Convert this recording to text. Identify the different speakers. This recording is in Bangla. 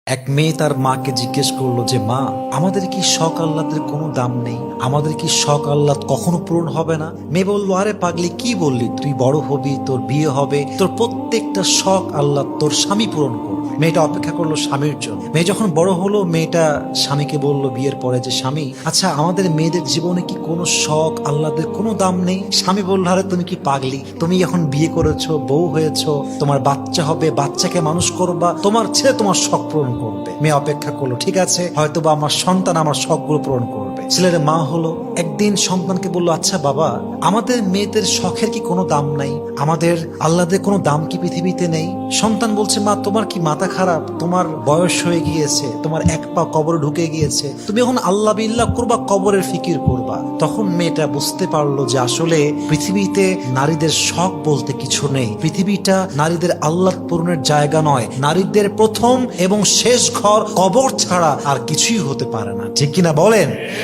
Speaker 1: এক মেয়ে তার মাকে জিজ্ঞেস করলো যে মা, আমাদের কি শখ আহ্লাদের কোনো দাম নেই? আমাদের কি শখ আহ্লাদ কখনো পূরণ হবে না? মেয়ে বললো, আরে পাগলি, কি বললি? তুই বড় হবি, তোর বিয়ে হবে, তোর প্রত্যেকটা শখ আহ্লাদ তোর স্বামী পূরণ করবে। মেয়েটা অপেক্ষা করলো স্বামীর জন্য। মেয়ে যখন বড় হলো, মেয়েটা স্বামীকে বলল বিয়ের পরে যে স্বামী, আচ্ছা আমাদের মেয়েদের জীবনে কি কোনো শখ আহ্লাদের কোনো দাম নেই? স্বামী বলল, আরে তুমি কি পাগলি? তুমি এখন বিয়ে করেছো, বউ হয়েছো, তোমার বাচ্চা হবে, বাচ্চাকে মানুষ করবা, তোমার ছেলে তোমার শখ পূরণ করবে। মেয়ে অপেক্ষা করলো, ঠিক আছে, হয়তোবা আমার সন্তান আমার শখগুলো পূরণ করবে। ছেলের মা হলো, একদিন সন্তানকে বললো, আচ্ছা বাবা, আমাদের মেয়েদের শখের কি কোনো দাম নাই? আমাদের আহ্লাদের কোনো দাম কি পৃথিবীতে নেই? সন্তান বলছে, মা তোমার কি মাথা খারাপ? তোমার বয়স হয়ে গিয়েছে, তোমার এক পা কবরে ঢুকে গিয়েছে, তুমি এখন আল্লাহ বিল্লাহ করবা, কবরের ফিকির করবা। তখন মেয়েটা বুঝতে পারলো যে আসলে পৃথিবীতে নারীদের শখ বলতে কিছু নেই। পৃথিবীটা নারীদের আহ্লাদ পূরণের জায়গা নয়। নারীদের প্রথম এবং শেষ ঘর কবর ছাড়া আর কিছুই হতে পারে না। ঠিক কিনা বলেন?